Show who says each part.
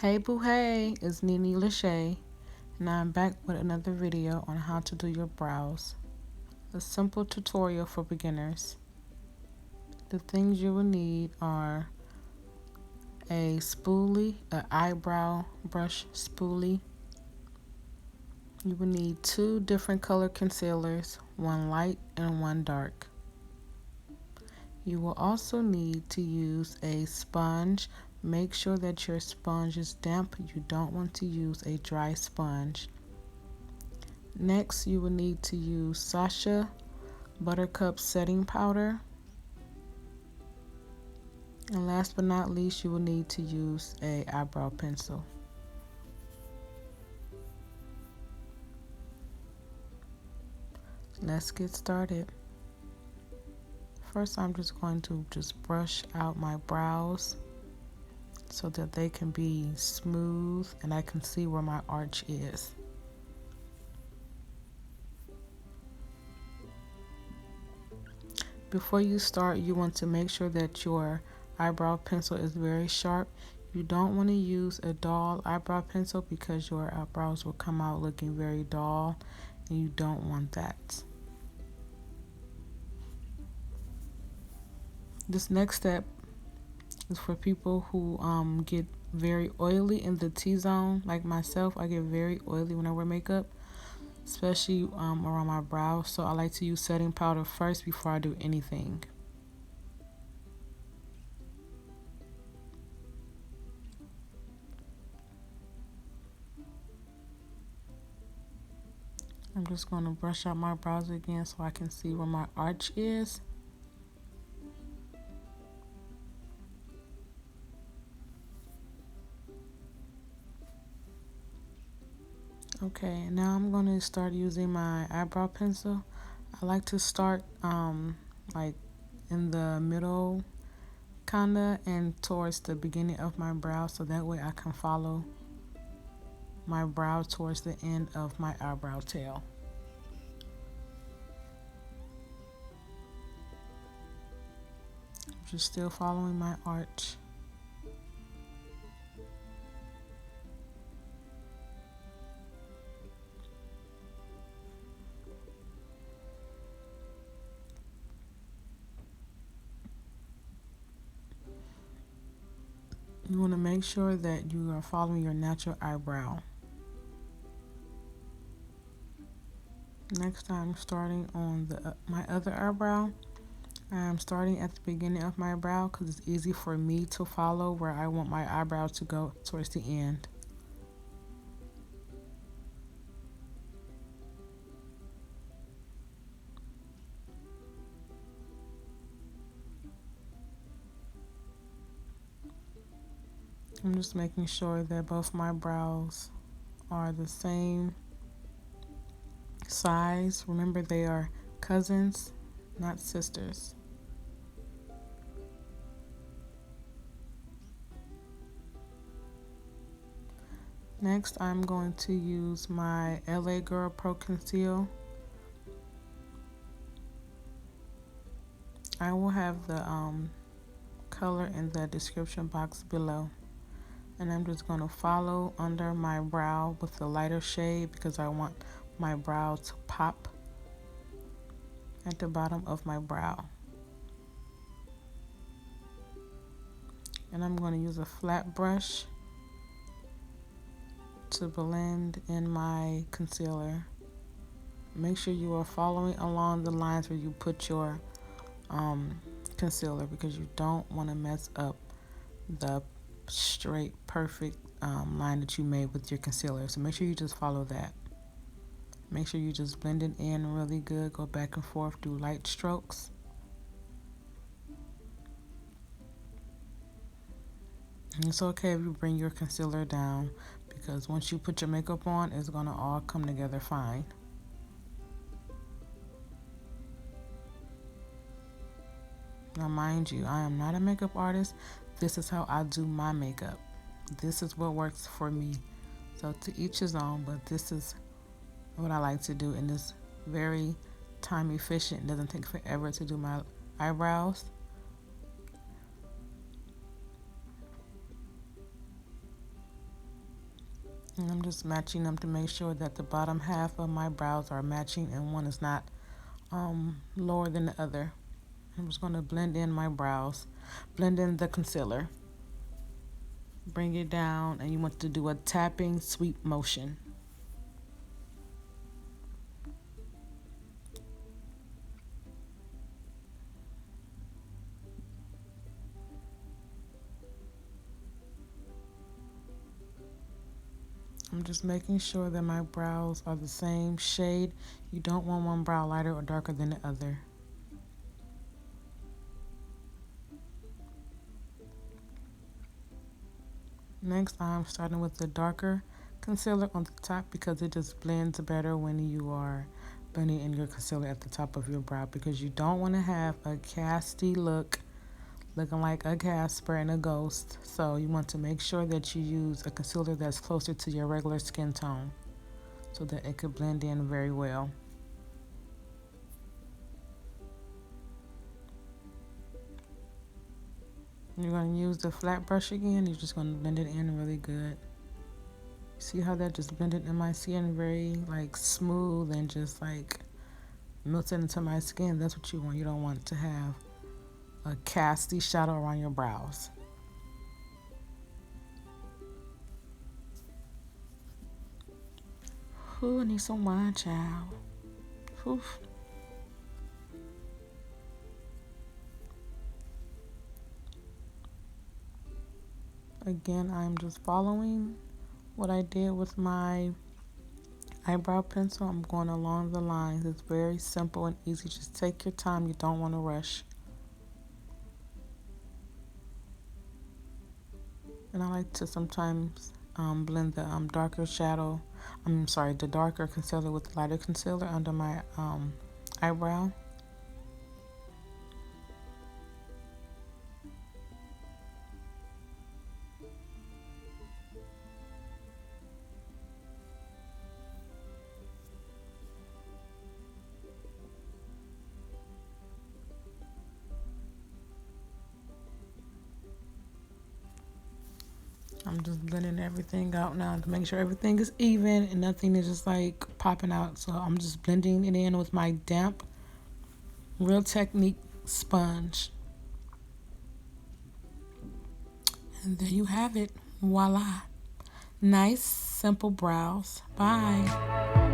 Speaker 1: Hey boo hey, it's Nene Lachey, and I'm back with another video on how to do your brows. A simple tutorial for beginners. The things you will need are a spoolie, an eyebrow brush spoolie. You will need two different color concealers, one light and one dark. You will also need to use a sponge. Make sure that your sponge is damp. You don't want to use a dry sponge. Next, you will need to use Sasha buttercup setting powder. And last but not least, you will need to use a eyebrow pencil. Let's get started. First, I'm just going to brush out my brows so that they can be smooth and I can see where my arch is. Before you start, you want to make sure that your eyebrow pencil is very sharp. You don't want to use a dull eyebrow pencil because your eyebrows will come out looking very dull, and you don't want that. This next step is for people who get very oily in the T-zone, like myself. I get very oily when I wear makeup, especially around my brows. So I like to use setting powder first before I do anything. I'm just going to brush out my brows again so I can see where my arch is. Okay, now I'm going to start using my eyebrow pencil. I like to start like in the middle kinda and towards the beginning of my brow, so that way I can follow my brow towards the end of my eyebrow tail. Just still following my arch. You want to make sure that you are following your natural eyebrow. Next, I'm starting on my other eyebrow. I'm starting at the beginning of my brow because it's easy for me to follow where I want my eyebrow to go towards the end. I'm just making sure that both my brows are the same size. Remember, they are cousins, not sisters. Next, I'm going to use my LA Girl Pro Conceal. I will have the color in the description box below. And I'm just going to follow under my brow with the lighter shade because I want my brow to pop at the bottom of my brow. And I'm going to use a flat brush to blend in my concealer. Make sure you are following along the lines where you put your concealer because you don't want to mess up the straight perfect line that you made with your concealer. So make sure you just follow that. Make sure you just blend it in really good. Go back and forth, do light strokes. And it's okay if you bring your concealer down because once you put your makeup on, it's gonna all come together fine. Now mind you, I am not a makeup artist. This is how I do my makeup. This is what works for me. So to each his own, but this is what I like to do, and it's very time efficient. It doesn't take forever to do my eyebrows. And I'm just matching them to make sure that the bottom half of my brows are matching and one is not lower than the other. I'm just going to blend in my brows, blend in the concealer, bring it down, and you want to do a tapping sweep motion. I'm just making sure that my brows are the same shade. You don't want one brow lighter or darker than the other. Next, I'm starting with the darker concealer on the top because it just blends better when you are blending in your concealer at the top of your brow, because you don't want to have a casty look looking like a Casper and a ghost. So you want to make sure that you use a concealer that's closer to your regular skin tone so that it could blend in very well. You're going to use the flat brush again. You're just going to blend it in really good. See how that just blended in my skin very like smooth and just like melted into my skin? That's what you want. You don't want to have a casty shadow around your brows. Ooh, I need some wine, child. Oof. Again, I'm just following what I did with my eyebrow pencil. I'm going along the lines. It's very simple and easy. Just take your time. You don't want to rush. And I like to sometimes blend the darker shadow. The darker concealer with the lighter concealer under my eyebrow. I'm just blending everything out now to make sure everything is even and nothing is just like popping out. So I'm just blending it in with my damp Real Technique sponge. And there you have it. Voila. Nice, simple brows. Bye.